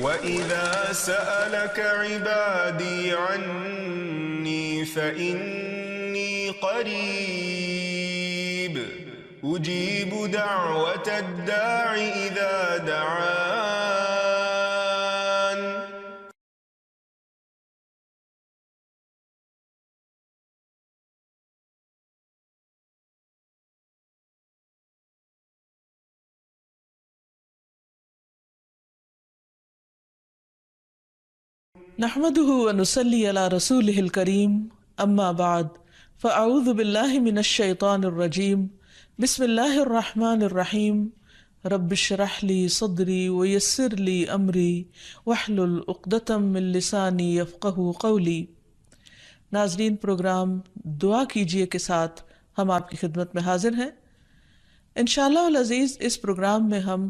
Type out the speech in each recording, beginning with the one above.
وَإِذَا سَأَلَكَ عِبَادِي عَنِّي فَإِنِّي قَرِيبٌ أُجِيبُ دَعْوَةَ الدَّاعِ إِذَا دَعَانِ. نحمده ونصلي على رسوله الكريم اما بعد فاعوذ بالله من الشيطان الرجيم بسم الله الرحمن الرحيم رب اشرح لي صدري ويسر لي امري واحلل عقدة من لساني يفقهوا قولي. ناظرین، پروگرام دعا کیجئے کے ساتھ ہم آپ کی خدمت میں حاضر ہیں. انشاءاللہ العزیز اس پروگرام میں ہم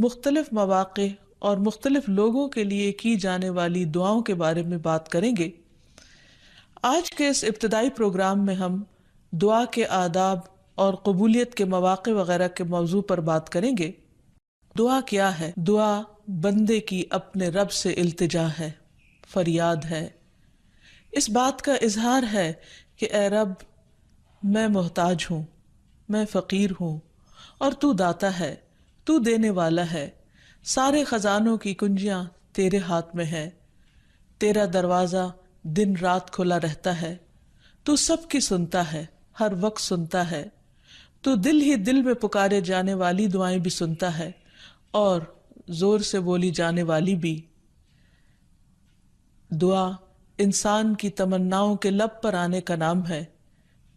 مختلف مواقع اور مختلف لوگوں کے لیے کی جانے والی دعاؤں کے بارے میں بات کریں گے. آج کے اس ابتدائی پروگرام میں ہم دعا کے آداب اور قبولیت کے مواقع وغیرہ کے موضوع پر بات کریں گے. دعا کیا ہے؟ دعا بندے کی اپنے رب سے التجا ہے، فریاد ہے، اس بات کا اظہار ہے کہ اے رب، میں محتاج ہوں، میں فقیر ہوں، اور تو داتا ہے، تو دینے والا ہے. سارے خزانوں کی کنجیاں تیرے ہاتھ میں ہے، تیرا دروازہ دن رات کھلا رہتا ہے. تو سب کی سنتا ہے، ہر وقت سنتا ہے. تو دل ہی دل میں پکارے جانے والی دعائیں بھی سنتا ہے اور زور سے بولی جانے والی بھی. دعا انسان کی تمناؤں کے لب پر آنے کا نام ہے.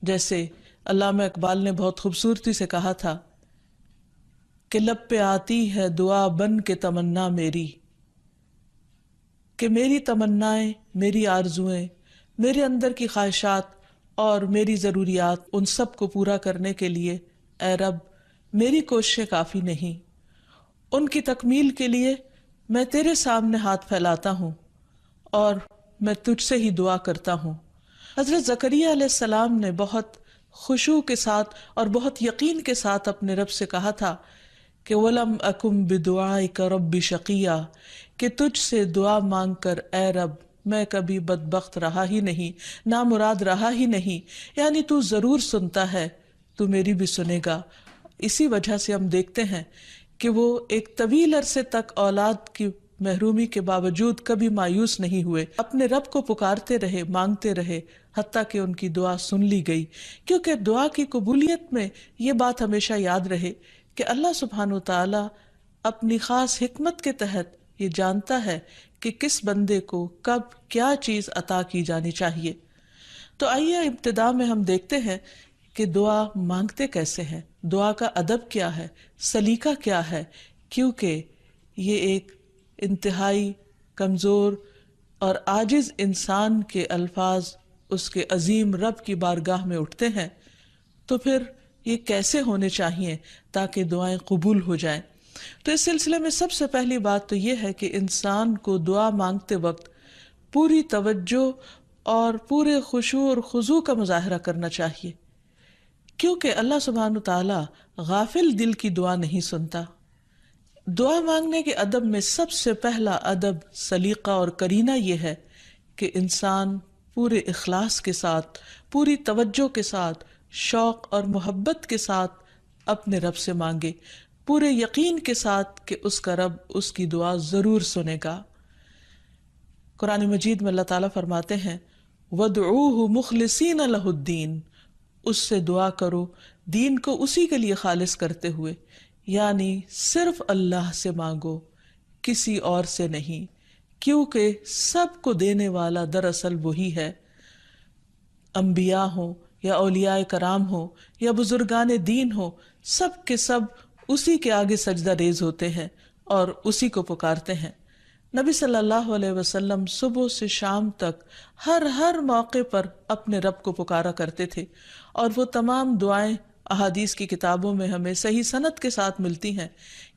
جیسے علامہ اقبال نے بہت خوبصورتی سے کہا تھا کہ لب پہ آتی ہے دعا بن کے تمنا میری، کہ میری تمنائیں، میری آرزوئیں، میرے اندر کی خواہشات اور میری ضروریات، ان سب کو پورا کرنے کے لیے اے رب میری کوششیں کافی نہیں. ان کی تکمیل کے لیے میں تیرے سامنے ہاتھ پھیلاتا ہوں اور میں تجھ سے ہی دعا کرتا ہوں. حضرت زکریا علیہ السلام نے بہت خشوع کے ساتھ اور بہت یقین کے ساتھ اپنے رب سے کہا تھا کہ وَلَمْ أَكُمْ بِدُعَائِكَ رَبِّ شَقِيًّا، کہ تجھ سے دعا مانگ کر اے رب میں کبھی بدبخت رہا ہی نہیں، نامراد رہا ہی نہیں. یعنی تو ضرور سنتا ہے، تو میری بھی سنے گا. اسی وجہ سے ہم دیکھتے ہیں کہ وہ ایک طویل عرصے تک اولاد کی محرومی کے باوجود کبھی مایوس نہیں ہوئے، اپنے رب کو پکارتے رہے، مانگتے رہے، حتیٰ کہ ان کی دعا سن لی گئی. کیونکہ دعا کی قبولیت میں یہ بات ہمیشہ یاد رہے کہ اللہ سبحانہ وتعالی اپنی خاص حکمت کے تحت یہ جانتا ہے کہ کس بندے کو کب کیا چیز عطا کی جانی چاہیے. تو آئیے ابتدا میں ہم دیکھتے ہیں کہ دعا مانگتے کیسے ہیں، دعا کا ادب کیا ہے، سلیقہ کیا ہے. کیونکہ یہ ایک انتہائی کمزور اور عاجز انسان کے الفاظ اس کے عظیم رب کی بارگاہ میں اٹھتے ہیں، تو پھر یہ کیسے ہونے چاہیے تاکہ دعائیں قبول ہو جائیں. تو اس سلسلے میں سب سے پہلی بات تو یہ ہے کہ انسان کو دعا مانگتے وقت پوری توجہ اور پورے خشوع اور خضوع کا مظاہرہ کرنا چاہیے، کیونکہ اللہ سبحانہ تعالیٰ غافل دل کی دعا نہیں سنتا. دعا مانگنے کے ادب میں سب سے پہلا ادب، سلیقہ اور کرینہ یہ ہے کہ انسان پورے اخلاص کے ساتھ، پوری توجہ کے ساتھ، شوق اور محبت کے ساتھ اپنے رب سے مانگے، پورے یقین کے ساتھ کہ اس کا رب اس کی دعا ضرور سنے گا. قرآن مجید میں اللہ تعالیٰ فرماتے ہیں وَادْعُوهُ مُخْلِصِينَ لَهُ الدِّينَ، اس سے دعا کرو دین کو اسی کے لیے خالص کرتے ہوئے، یعنی صرف اللہ سے مانگو، کسی اور سے نہیں، کیونکہ سب کو دینے والا دراصل وہی ہے. انبیاء ہوں یا اولیاء کرام ہوں یا بزرگان دین ہوں، سب کے سب اسی کے آگے سجدہ ریز ہوتے ہیں اور اسی کو پکارتے ہیں. نبی صلی اللہ علیہ وسلم صبح سے شام تک ہر موقع پر اپنے رب کو پکارا کرتے تھے، اور وہ تمام دعائیں احادیث کی کتابوں میں ہمیں صحیح سند کے ساتھ ملتی ہیں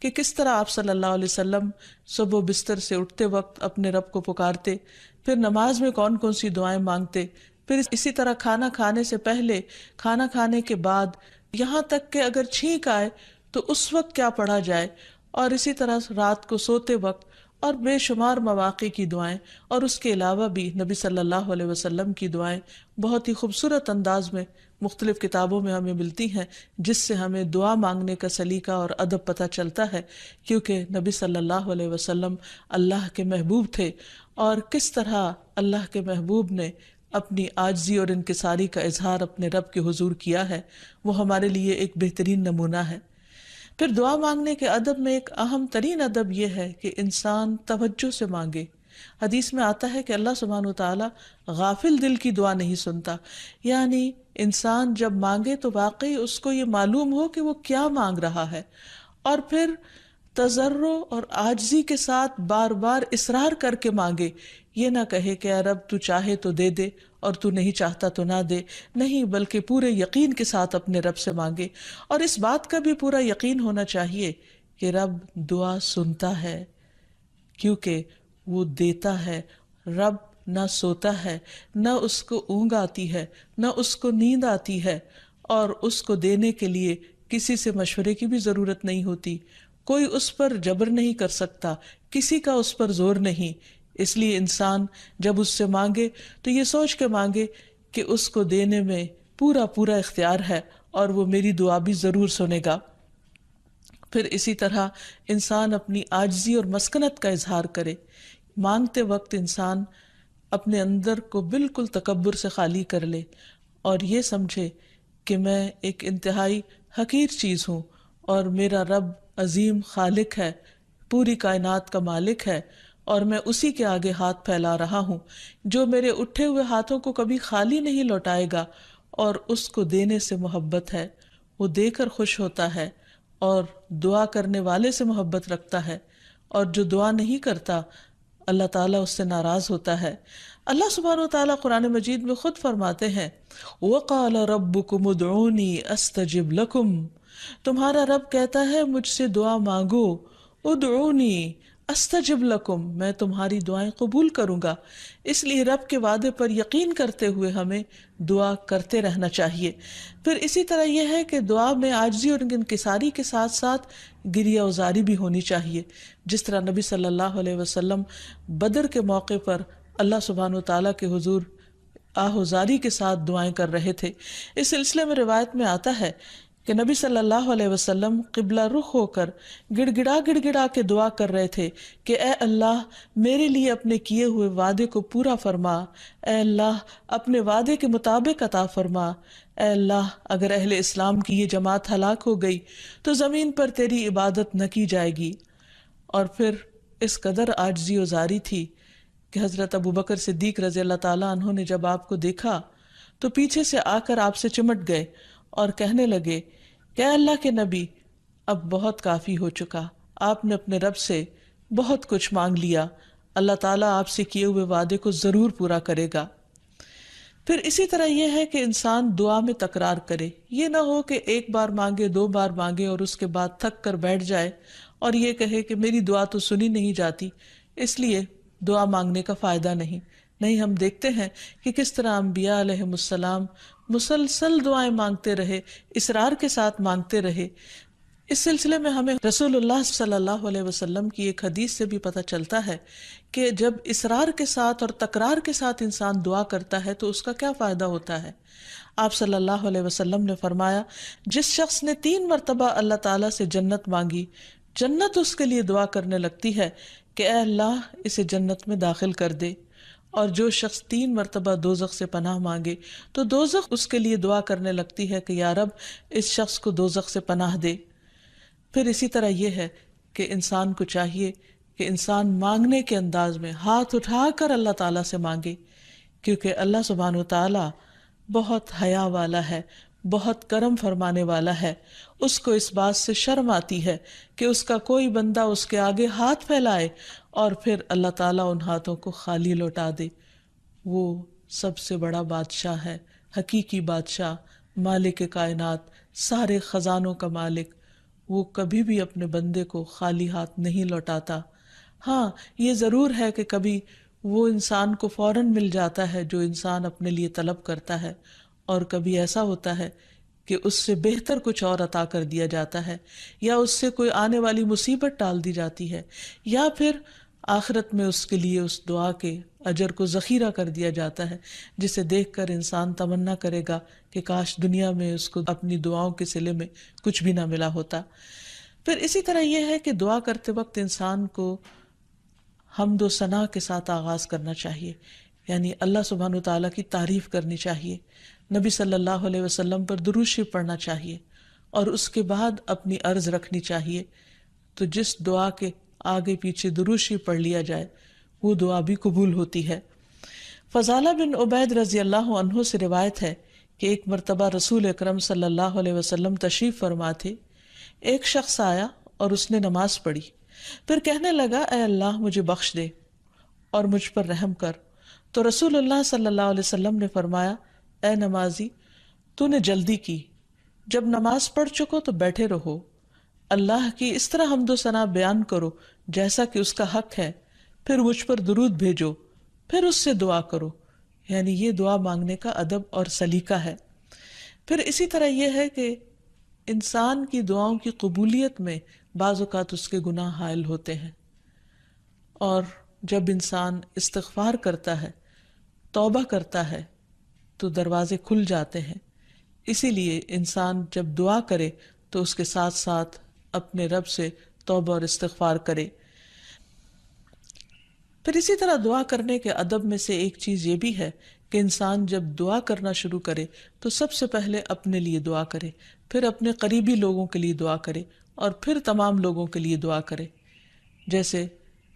کہ کس طرح آپ صلی اللہ علیہ وسلم صبح بستر سے اٹھتے وقت اپنے رب کو پکارتے، پھر نماز میں کون کون سی دعائیں مانگتے، پھر اسی طرح کھانا کھانے سے پہلے، کھانا کھانے کے بعد، یہاں تک کہ اگر چھینک آئے تو اس وقت کیا پڑھا جائے، اور اسی طرح رات کو سوتے وقت اور بے شمار مواقع کی دعائیں، اور اس کے علاوہ بھی نبی صلی اللہ علیہ وسلم کی دعائیں بہت ہی خوبصورت انداز میں مختلف کتابوں میں ہمیں ملتی ہیں، جس سے ہمیں دعا مانگنے کا سلیقہ اور ادب پتہ چلتا ہے، کیونکہ نبی صلی اللہ علیہ وسلم اللہ کے محبوب تھے، اور کس طرح اللہ کے محبوب نے اپنی عاجزی اور انکساری کا اظہار اپنے رب کے حضور کیا ہے، وہ ہمارے لیے ایک بہترین نمونہ ہے۔ پھر دعا مانگنے کے ادب میں ایک اہم ترین ادب یہ ہے کہ انسان توجہ سے مانگے۔ حدیث میں آتا ہے کہ اللہ سبحانہ وتعالی غافل دل کی دعا نہیں سنتا، یعنی انسان جب مانگے تو واقعی اس کو یہ معلوم ہو کہ وہ کیا مانگ رہا ہے، اور پھر تضرع اور عاجزی کے ساتھ بار بار اصرار کر کے مانگے، یہ نہ کہے کہ اے رب تو چاہے تو دے دے اور تو نہیں چاہتا تو نہ دے، نہیں، بلکہ پورے یقین کے ساتھ اپنے رب سے مانگے، اور اس بات کا بھی پورا یقین ہونا چاہیے کہ رب دعا سنتا ہے، کیونکہ وہ دیتا ہے۔ رب نہ سوتا ہے، نہ اس کو اونگ آتی ہے، نہ اس کو نیند آتی ہے، اور اس کو دینے کے لیے کسی سے مشورے کی بھی ضرورت نہیں ہوتی، کوئی اس پر جبر نہیں کر سکتا، کسی کا اس پر زور نہیں۔ اس لیے انسان جب اس سے مانگے تو یہ سوچ کے مانگے کہ اس کو دینے میں پورا پورا اختیار ہے اور وہ میری دعا بھی ضرور سنے گا۔ پھر اسی طرح انسان اپنی عاجزی اور مسکنت کا اظہار کرے، مانگتے وقت انسان اپنے اندر کو بالکل تکبر سے خالی کر لے اور یہ سمجھے کہ میں ایک انتہائی حقیر چیز ہوں اور میرا رب عظیم خالق ہے، پوری کائنات کا مالک ہے، اور میں اسی کے آگے ہاتھ پھیلا رہا ہوں، جو میرے اٹھے ہوئے ہاتھوں کو کبھی خالی نہیں لوٹائے گا، اور اس کو دینے سے محبت ہے، وہ دے کر خوش ہوتا ہے اور دعا کرنے والے سے محبت رکھتا ہے، اور جو دعا نہیں کرتا اللہ تعالیٰ اس سے ناراض ہوتا ہے۔ اللہ سبحانہ وتعالیٰ قرآن مجید میں خود فرماتے ہیں وَقَالَ رَبُّكُمُ ادْعُونِي أَسْتَجِبْ لَكُمْ، تمہارا رب کہتا ہے مجھ سے دعا مانگو، ادعونی استجب لکم، میں تمہاری دعائیں قبول کروں گا۔ اس لیے رب کے وعدے پر یقین کرتے ہوئے ہمیں دعا کرتے رہنا چاہیے۔ پھر اسی طرح یہ ہے کہ دعا میں عاجزی اور انکساری کے ساتھ ساتھ گریہ وزاری بھی ہونی چاہیے، جس طرح نبی صلی اللہ علیہ وسلم بدر کے موقع پر اللہ سبحانہ وتعالیٰ کے حضور آہوزاری کے ساتھ دعائیں کر رہے تھے۔ اس سلسلے میں روایت میں آتا ہے کہ نبی صلی اللہ علیہ وسلم قبلہ رخ ہو کر گڑ گڑا کے دعا کر رہے تھے کہ اے اللہ میرے لیے اپنے کیے ہوئے وعدے کو پورا فرما، اے اللہ اپنے وعدے کے مطابق عطا فرما، اے اللہ اگر اہل اسلام کی یہ جماعت ہلاک ہو گئی تو زمین پر تیری عبادت نہ کی جائے گی۔ اور پھر اس قدر عاجزی و زاری تھی کہ حضرت ابوبکر صدیق رضی اللہ تعالیٰ عنہ نے جب آپ کو دیکھا تو پیچھے سے آ کر آپ سے چمٹ گئے اور کہنے لگے کہ اے اللہ کے نبی اب بہت کافی ہو چکا، آپ نے اپنے رب سے بہت کچھ مانگ لیا، اللہ تعالیٰ آپ سے کیے ہوئے وعدے کو ضرور پورا کرے گا۔ پھر اسی طرح یہ ہے کہ انسان دعا میں تکرار کرے، یہ نہ ہو کہ ایک بار مانگے، دو بار مانگے اور اس کے بعد تھک کر بیٹھ جائے اور یہ کہے کہ میری دعا تو سنی نہیں جاتی، اس لیے دعا مانگنے کا فائدہ نہیں۔ ہم دیکھتے ہیں کہ کس طرح انبیاء علیہم السلام مسلسل دعائیں مانگتے رہے، اصرار کے ساتھ مانگتے رہے۔ اس سلسلے میں ہمیں رسول اللہ صلی اللہ علیہ وسلم کی ایک حدیث سے بھی پتہ چلتا ہے کہ جب اصرار کے ساتھ اور تکرار کے ساتھ انسان دعا کرتا ہے تو اس کا کیا فائدہ ہوتا ہے۔ آپ صلی اللہ علیہ وسلم نے فرمایا جس شخص نے 3 مرتبہ اللہ تعالیٰ سے جنت مانگی، جنت اس کے لیے دعا کرنے لگتی ہے کہ اے اللہ اسے جنت میں داخل کر دے، اور جو شخص 3 مرتبہ دوزخ سے پناہ مانگے تو دوزخ اس کے لیے دعا کرنے لگتی ہے کہ یا رب اس شخص کو دوزخ سے پناہ دے۔ پھر اسی طرح یہ ہے کہ انسان کو چاہیے کہ انسان مانگنے کے انداز میں ہاتھ اٹھا کر اللہ تعالیٰ سے مانگے، کیونکہ اللہ سبحانہ وتعالیٰ بہت حیا والا ہے، بہت کرم فرمانے والا ہے۔ اس کو اس بات سے شرم آتی ہے کہ اس کا کوئی بندہ اس کے آگے ہاتھ پھیلائے اور پھر اللہ تعالیٰ ان ہاتھوں کو خالی لوٹا دے۔ وہ سب سے بڑا بادشاہ ہے، حقیقی بادشاہ، مالک کائنات، سارے خزانوں کا مالک، وہ کبھی بھی اپنے بندے کو خالی ہاتھ نہیں لوٹاتا۔ ہاں یہ ضرور ہے کہ کبھی وہ انسان کو فوراً مل جاتا ہے جو انسان اپنے لیے طلب کرتا ہے، اور کبھی ایسا ہوتا ہے کہ اس سے بہتر کچھ اور عطا کر دیا جاتا ہے، یا اس سے کوئی آنے والی مصیبت ٹال دی جاتی ہے، یا پھر آخرت میں اس کے لیے اس دعا کے اجر کو ذخیرہ کر دیا جاتا ہے، جسے دیکھ کر انسان تمنا کرے گا کہ کاش دنیا میں اس کو اپنی دعاؤں کے صلے میں کچھ بھی نہ ملا ہوتا۔ پھر اسی طرح یہ ہے کہ دعا کرتے وقت انسان کو حمد و ثنا کے ساتھ آغاز کرنا چاہیے، یعنی اللہ سبحانہ وتعالیٰ کی تعریف کرنی چاہیے، نبی صلی اللہ علیہ وسلم پر درود شریف پڑھنا چاہیے، اور اس کے بعد اپنی عرض رکھنی چاہیے۔ تو جس دعا کے آگے پیچھے درود شریف پڑھ لیا جائے وہ دعا بھی قبول ہوتی ہے۔ فضالہ بن عبید رضی اللہ عنہ سے روایت ہے کہ ایک مرتبہ رسول اکرم صلی اللہ علیہ وسلم تشریف فرما تھے۔ ایک شخص آیا اور اس نے نماز پڑھی، پھر کہنے لگا اے اللہ مجھے بخش دے اور مجھ پر رحم کر۔ تو رسول اللہ صلی اللہ علیہ وسلم نے فرمایا اے نمازی، تو نے جلدی کی، جب نماز پڑھ چکو تو بیٹھے رہو، اللہ کی اس طرح حمد و ثنا بیان کرو جیسا کہ اس کا حق ہے، پھر مجھ پر درود بھیجو، پھر اس سے دعا کرو، یعنی یہ دعا مانگنے کا ادب اور سلیقہ ہے۔ پھر اسی طرح یہ ہے کہ انسان کی دعاؤں کی قبولیت میں بعض اوقات اس کے گناہ حائل ہوتے ہیں، اور جب انسان استغفار کرتا ہے، توبہ کرتا ہے، تو دروازے کھل جاتے ہیں۔ اسی لیے انسان جب دعا کرے تو اس کے ساتھ ساتھ اپنے رب سے توبہ اور استغفار کرے۔ پھر اسی طرح دعا کرنے کے ادب میں سے ایک چیز یہ بھی ہے کہ انسان جب دعا کرنا شروع کرے تو سب سے پہلے اپنے لیے دعا کرے، پھر اپنے قریبی لوگوں کے لیے دعا کرے، اور پھر تمام لوگوں کے لیے دعا کرے۔ جیسے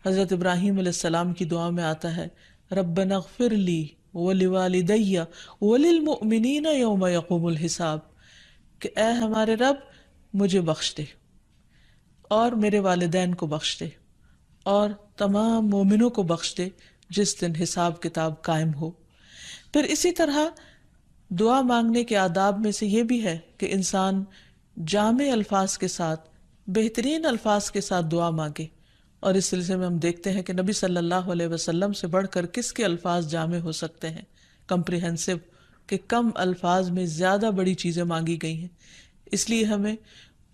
حضرت ابراہیم علیہ السلام کی دعا میں آتا ہے ربنا اغفر لی ولوالدی وللمؤمنین یوم یقوم الحساب، کہ اے ہمارے رب مجھے بخش دے اور میرے والدین کو بخش دے اور تمام مومنوں کو بخش دے جس دن حساب کتاب قائم ہو۔ پھر اسی طرح دعا مانگنے کے آداب میں سے یہ بھی ہے کہ انسان جامع الفاظ کے ساتھ، بہترین الفاظ کے ساتھ دعا مانگے، اور اس سلسلے میں ہم دیکھتے ہیں کہ نبی صلی اللہ علیہ وسلم سے بڑھ کر کس کے الفاظ جامع ہو سکتے ہیں، کمپریہنسو، کہ کم الفاظ میں زیادہ بڑی چیزیں مانگی گئی ہیں۔ اس لیے ہمیں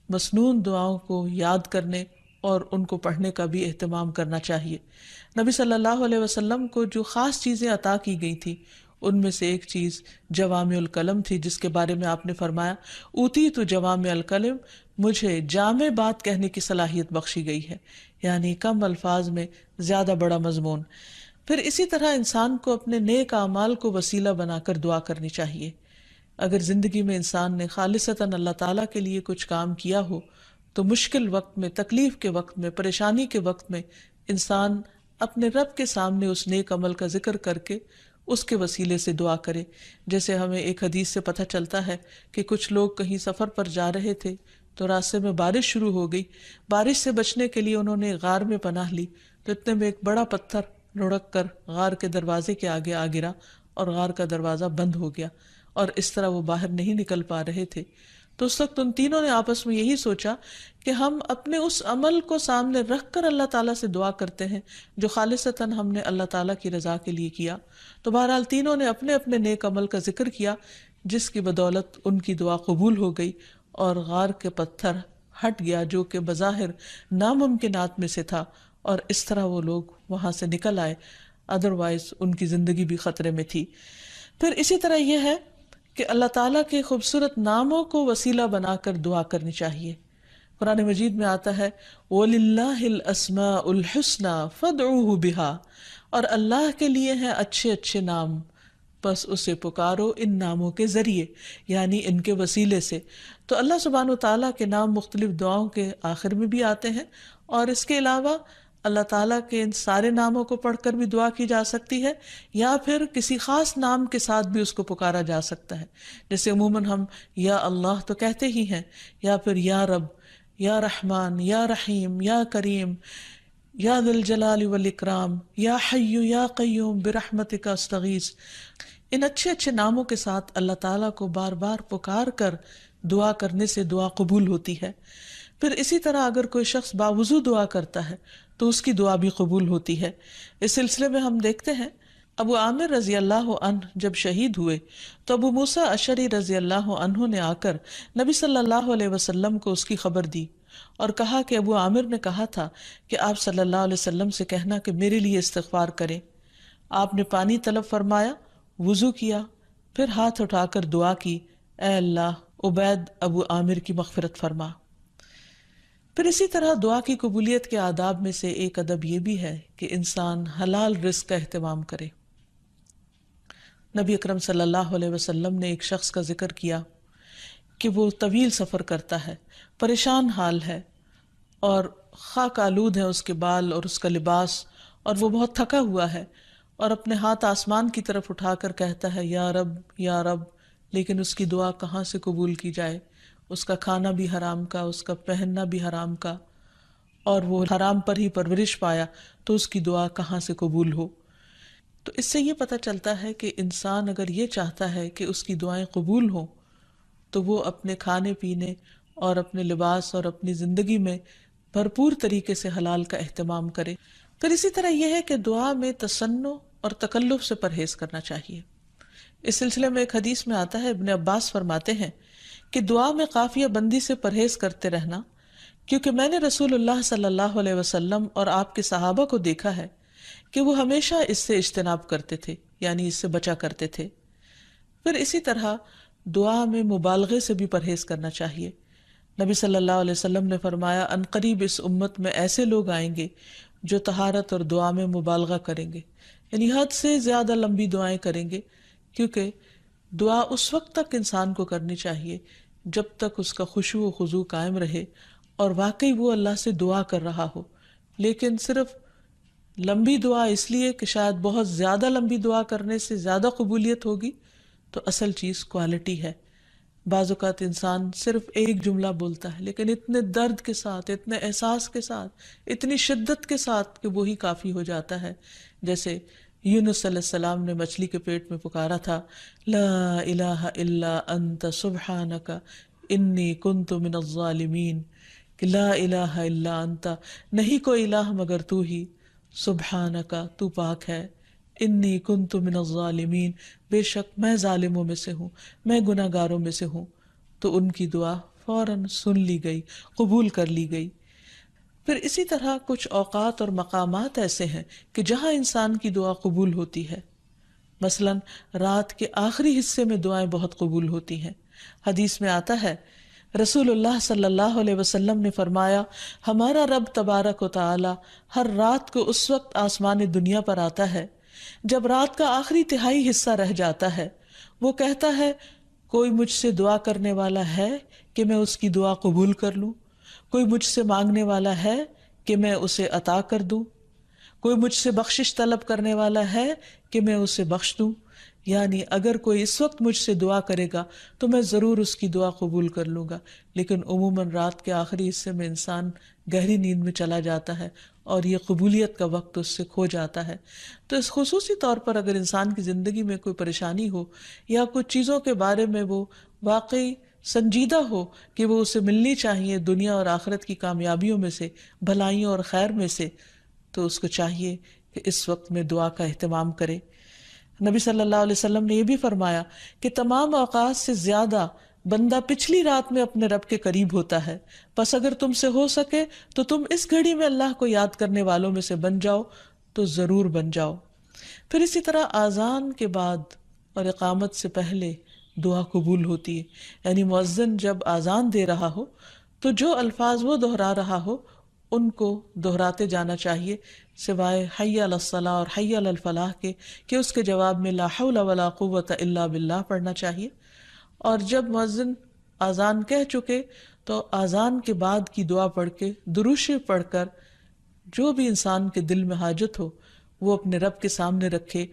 مسنون دعاؤں کو یاد کرنے اور ان کو پڑھنے کا بھی اہتمام کرنا چاہیے۔ نبی صلی اللہ علیہ وسلم کو جو خاص چیزیں عطا کی گئی تھی ان میں سے ایک چیز جوامع الکلم تھی، جس کے بارے میں آپ نے فرمایا اوتیت جوامع الکلم، مجھے جامع بات کہنے کی صلاحیت بخشی گئی ہے، یعنی کم الفاظ میں زیادہ بڑا مضمون۔ پھر اسی طرح انسان کو اپنے نیک اعمال کو وسیلہ بنا کر دعا کرنی چاہیے۔ اگر زندگی میں انسان نے خالصتاً اللہ تعالیٰ کے لیے کچھ کام کیا ہو تو مشکل وقت میں، تکلیف کے وقت میں، پریشانی کے وقت میں انسان اپنے رب کے سامنے اس نیک عمل کا ذکر کر کے اس کے وسیلے سے دعا کرے۔ جیسے ہمیں ایک حدیث سے پتہ چلتا ہے کہ کچھ لوگ کہیں سفر پر جا رہے تھے تو راستے میں بارش شروع ہو گئی، بارش سے بچنے کے لیے انہوں نے غار میں پناہ لی، تو اتنے میں ایک بڑا پتھر لڑک کر غار کے دروازے کے آگے آ گرا اور غار کا دروازہ بند ہو گیا، اور اس طرح وہ باہر نہیں نکل پا رہے تھے۔ تو اس وقت ان تینوں نے آپس میں یہی سوچا کہ ہم اپنے اس عمل کو سامنے رکھ کر اللہ تعالیٰ سے دعا کرتے ہیں جو خالصتاً ہم نے اللہ تعالیٰ کی رضا کے لیے کیا۔ تو بہرحال تینوں نے اپنے اپنے نیک عمل کا ذکر کیا، جس کی بدولت ان کی دعا قبول ہو گئی اور غار کے پتھر ہٹ گیا جو کہ بظاہر ناممکنات میں سے تھا، اور اس طرح وہ لوگ وہاں سے نکل آئے، ادروائز ان کی زندگی بھی خطرے میں تھی۔ پھر اسی طرح یہ ہے کہ اللہ تعالیٰ کے خوبصورت ناموں کو وسیلہ بنا کر دعا کرنی چاہیے۔ قرآن مجید میں آتا ہے وَلِلَّهِ الْأَسْمَاءُ الْحُسْنَى فَادْعُوهُ بِهَا، اور اللہ کے لیے ہیں اچھے اچھے نام، بس اسے پکارو ان ناموں کے ذریعے، یعنی ان کے وسیلے سے۔ تو اللہ سبحانہ وتعالیٰ کے نام مختلف دعاؤں کے آخر میں بھی آتے ہیں، اور اس کے علاوہ اللہ تعالیٰ کے ان سارے ناموں کو پڑھ کر بھی دعا کی جا سکتی ہے، یا پھر کسی خاص نام کے ساتھ بھی اس کو پکارا جا سکتا ہے۔ جیسے عموماً ہم یا اللہ تو کہتے ہی ہیں، یا پھر یا رب، یا رحمان، یا رحیم، یا کریم، یا ذی الجلال والاکرام، یا حی یا قیوم برحمتک استغیث۔ ان اچھے اچھے ناموں کے ساتھ اللہ تعالیٰ کو بار بار پکار کر دعا کرنے سے دعا قبول ہوتی ہے۔ پھر اسی طرح اگر کوئی شخص باوضو دعا کرتا ہے تو اس کی دعا بھی قبول ہوتی ہے۔ اس سلسلے میں ہم دیکھتے ہیں ابو عامر رضی اللہ عنہ جب شہید ہوئے تو ابو موسیٰ اشعری رضی اللہ عنہ نے آ کر نبی صلی اللہ علیہ وسلم کو اس کی خبر دی، اور کہا کہ ابو عامر نے کہا تھا کہ آپ صلی اللہ علیہ وسلم سے کہنا کہ میرے لیے استغفار کریں۔ آپ نے پانی طلب فرمایا، وضو کیا، پھر ہاتھ اٹھا کر دعا کی، اے اللہ عبید ابو عامر کی مغفرت فرما۔ پھر اسی طرح دعا کی قبولیت کے آداب میں سے ایک ادب یہ بھی ہے کہ انسان حلال رزق کا اہتمام کرے۔ نبی اکرم صلی اللہ علیہ وسلم نے ایک شخص کا ذکر کیا کہ وہ طویل سفر کرتا ہے، پریشان حال ہے اور خاک آلود ہے اس کے بال اور اس کا لباس، اور وہ بہت تھکا ہوا ہے اور اپنے ہاتھ آسمان کی طرف اٹھا کر کہتا ہے یا رب یا رب، لیکن اس کی دعا کہاں سے قبول کی جائے؟ اس کا کھانا بھی حرام کا، اس کا پہننا بھی حرام کا، اور وہ حرام پر ہی پرورش پایا، تو اس کی دعا کہاں سے قبول ہو؟ تو اس سے یہ پتہ چلتا ہے کہ انسان اگر یہ چاہتا ہے کہ اس کی دعائیں قبول ہوں تو وہ اپنے کھانے پینے اور اپنے لباس اور اپنی زندگی میں بھرپور طریقے سے حلال کا اہتمام کرے۔ پھر اسی طرح یہ ہے کہ دعا میں تصنع اور تکلف سے پرہیز کرنا چاہیے۔ اس سلسلے میں ایک حدیث میں آتا ہے، ابن عباس فرماتے ہیں کہ دعا میں قافیہ بندی سے پرہیز کرتے رہنا، کیونکہ میں نے رسول اللہ صلی اللہ علیہ وسلم اور آپ کے صحابہ کو دیکھا ہے کہ وہ ہمیشہ اس سے اجتناب کرتے تھے، یعنی اس سے بچا کرتے تھے۔ پھر اسی طرح دعا میں مبالغے سے بھی پرہیز کرنا چاہیے۔ نبی صلی اللہ علیہ وسلم نے فرمایا عنقریب اس امت میں ایسے لوگ آئیں گے جو طہارت اور دعا میں مبالغہ کریں گے، یعنی حد سے زیادہ لمبی دعائیں کریں گے، کیونکہ دعا اس وقت تک انسان کو کرنی چاہیے جب تک اس کا خشوع و خضوع قائم رہے اور واقعی وہ اللہ سے دعا کر رہا ہو۔ لیکن صرف لمبی دعا اس لیے کہ شاید بہت زیادہ لمبی دعا کرنے سے زیادہ قبولیت ہوگی، تو اصل چیز کوالٹی ہے۔ بعض اوقات انسان صرف ایک جملہ بولتا ہے لیکن اتنے درد کے ساتھ، اتنے احساس کے ساتھ، اتنی شدت کے ساتھ کہ وہی کافی ہو جاتا ہے۔ جیسے یونس علیہ السلام نے مچھلی کے پیٹ میں پکارا تھا، لا الہ الا انت سبحانک انی کنت من الظالمین، کہ لا الہ الا انت، نہیں کوئی الہ مگر تو ہی، سبحانک تو پاک ہے، انی کنت من الظالمین بے شک میں ظالموں میں سے ہوں، میں گناہ گاروں میں سے ہوں۔ تو ان کی دعا فوراً سن لی گئی، قبول کر لی گئی۔ پھر اسی طرح کچھ اوقات اور مقامات ایسے ہیں کہ جہاں انسان کی دعا قبول ہوتی ہے، مثلاً رات کے آخری حصے میں دعائیں بہت قبول ہوتی ہیں۔ حدیث میں آتا ہے رسول اللہ صلی اللہ علیہ وسلم نے فرمایا ہمارا رب تبارک و تعالی ہر رات کو اس وقت آسمان دنیا پر آتا ہے جب رات کا آخری تہائی حصہ رہ جاتا ہے، وہ کہتا ہے کوئی مجھ سے دعا کرنے والا ہے کہ میں اس کی دعا قبول کر لوں؟ کوئی مجھ سے مانگنے والا ہے کہ میں اسے عطا کر دوں؟ کوئی مجھ سے بخشش طلب کرنے والا ہے کہ میں اسے بخش دوں؟ یعنی اگر کوئی اس وقت مجھ سے دعا کرے گا تو میں ضرور اس کی دعا قبول کر لوں گا۔ لیکن عموماً رات کے آخری حصے میں انسان گہری نیند میں چلا جاتا ہے اور یہ قبولیت کا وقت اس سے کھو جاتا ہے۔ تو اس خصوصی طور پر اگر انسان کی زندگی میں کوئی پریشانی ہو یا کچھ چیزوں کے بارے میں وہ واقعی سنجیدہ ہو کہ وہ اسے ملنی چاہیے دنیا اور آخرت کی کامیابیوں میں سے، بھلائیوں اور خیر میں سے، تو اس کو چاہیے کہ اس وقت میں دعا کا اہتمام کرے۔ نبی صلی اللہ علیہ وسلم نے یہ بھی فرمایا کہ تمام اوقات سے زیادہ بندہ پچھلی رات میں اپنے رب کے قریب ہوتا ہے، پس اگر تم سے ہو سکے تو تم اس گھڑی میں اللہ کو یاد کرنے والوں میں سے بن جاؤ تو ضرور بن جاؤ۔ پھر اسی طرح آذان کے بعد اور اقامت سے پہلے دعا قبول ہوتی ہے، یعنی مؤذن جب آذان دے رہا ہو تو جو الفاظ وہ دہرا رہا ہو ان کو دہراتے جانا چاہیے، سوائے حی علی الصلاح اور حی علی الفلاح کے، کہ اس کے جواب میں لا حول ولا قوت الا باللہ پڑھنا چاہیے۔ اور جب مؤذن آذان کہہ چکے تو آذان کے بعد کی دعا پڑھ کے، درود شریف پڑھ کر، جو بھی انسان کے دل میں حاجت ہو وہ اپنے رب کے سامنے رکھے،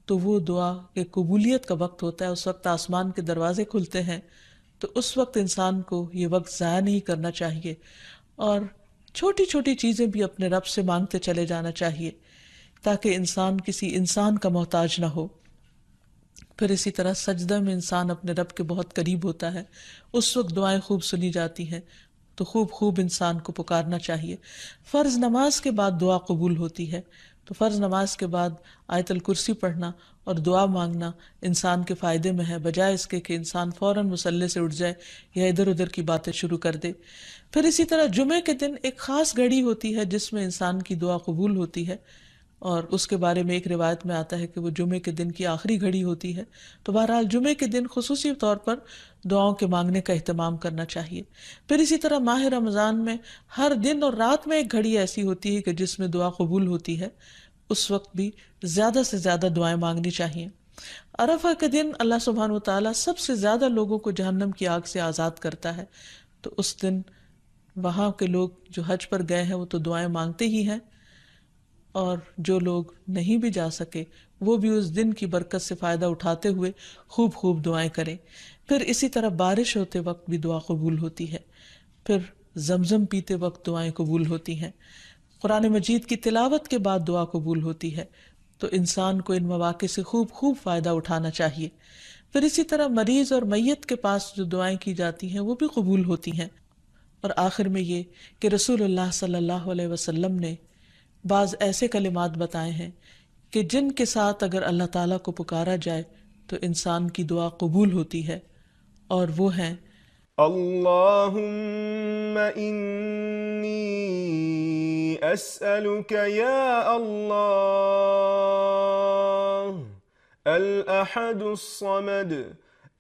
تو وہ دعا کے قبولیت کا وقت ہوتا ہے۔ اس وقت آسمان کے دروازے کھلتے ہیں، تو اس وقت انسان کو یہ وقت ضائع نہیں کرنا چاہیے، اور چھوٹی چھوٹی چیزیں بھی اپنے رب سے مانگتے چلے جانا چاہیے تاکہ انسان کسی انسان کا محتاج نہ ہو۔ پھر اسی طرح سجدہ میں انسان اپنے رب کے بہت قریب ہوتا ہے، اس وقت دعائیں خوب سنی جاتی ہیں، تو خوب انسان کو پکارنا چاہیے۔ فرض نماز کے بعد دعا قبول ہوتی ہے، تو فرض نماز کے بعد آیت الکرسی پڑھنا اور دعا مانگنا انسان کے فائدے میں ہے، بجائے اس کے کہ انسان فوراً مصلی سے اٹھ جائے یا ادھر ادھر کی باتیں شروع کر دے۔ پھر اسی طرح جمعے کے دن ایک خاص گھڑی ہوتی ہے جس میں انسان کی دعا قبول ہوتی ہے، اور اس کے بارے میں ایک روایت میں آتا ہے کہ وہ جمعے کے دن کی آخری گھڑی ہوتی ہے۔ تو بہرحال جمعے کے دن خصوصی طور پر دعاؤں کے مانگنے کا اہتمام کرنا چاہیے۔ پھر اسی طرح ماہ رمضان میں ہر دن اور رات میں ایک گھڑی ایسی ہوتی ہے کہ جس میں دعا قبول ہوتی ہے، اس وقت بھی زیادہ سے زیادہ دعائیں مانگنی چاہیے۔ عرفہ کے دن اللہ سبحانہ وتعالیٰ سب سے زیادہ لوگوں کو جہنم کی آگ سے آزاد کرتا ہے، تو اس دن وہاں کے لوگ جو حج پر گئے ہیں وہ تو دعائیں مانگتے ہی ہیں، اور جو لوگ نہیں بھی جا سکے وہ بھی اس دن کی برکت سے فائدہ اٹھاتے ہوئے خوب خوب دعائیں کریں۔ پھر اسی طرح بارش ہوتے وقت بھی دعا قبول ہوتی ہے، پھر زمزم پیتے وقت دعائیں قبول ہوتی ہیں، قرآن مجید کی تلاوت کے بعد دعا قبول ہوتی ہے، تو انسان کو ان مواقع سے خوب خوب فائدہ اٹھانا چاہیے۔ پھر اسی طرح مریض اور میت کے پاس جو دعائیں کی جاتی ہیں وہ بھی قبول ہوتی ہیں۔ اور آخر میں یہ کہ رسول اللہ صلی اللہ علیہ وسلم نے بعض ایسے کلمات بتائے ہیں کہ جن کے ساتھ اگر اللہ تعالیٰ کو پکارا جائے تو انسان کی دعا قبول ہوتی ہے، اور وہ ہیں اللهم إني أسألك يا الله الأحد الصمد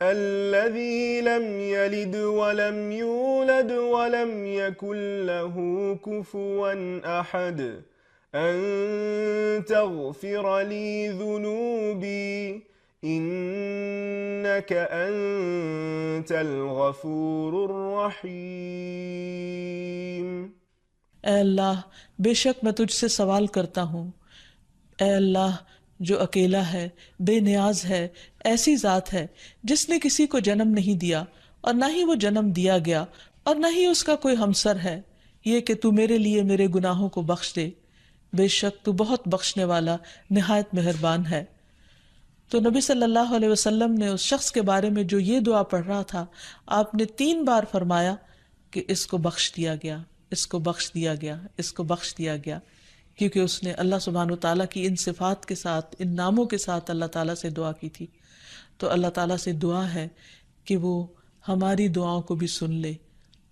الذي لم يلد ولم يولد ولم يكن له كفوا أحد أن تغفر لي ذنوبي إنك أنت الغفور الرحيم۔ اے اللہ بے شک میں تجھ سے سوال کرتا ہوں، اے اللہ جو اکیلا ہے، بے نیاز ہے، ایسی ذات ہے جس نے کسی کو جنم نہیں دیا اور نہ ہی وہ جنم دیا گیا اور نہ ہی اس کا کوئی ہمسر ہے، یہ کہ تو میرے لیے میرے گناہوں کو بخش دے، بے شک تو بہت بخشنے والا نہایت مہربان ہے۔ تو نبی صلی اللہ علیہ وسلم نے اس شخص کے بارے میں جو یہ دعا پڑھ رہا تھا، آپ نے 3 بار فرمایا کہ اس کو بخش دیا گیا، اس کو بخش دیا گیا، اس کو بخش دیا گیا، کیونکہ اس نے اللہ سبحانہ وتعالیٰ کی ان صفات کے ساتھ، ان ناموں کے ساتھ اللہ تعالیٰ سے دعا کی تھی۔ تو اللہ تعالیٰ سے دعا ہے کہ وہ ہماری دعاؤں کو بھی سن لے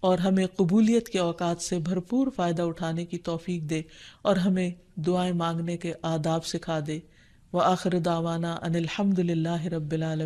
اور ہمیں قبولیت کے اوقات سے بھرپور فائدہ اٹھانے کی توفیق دے، اور ہمیں دعائیں مانگنے کے آداب سکھا دے۔ وآخر دعوانا ان الحمد للہ رب العالمین۔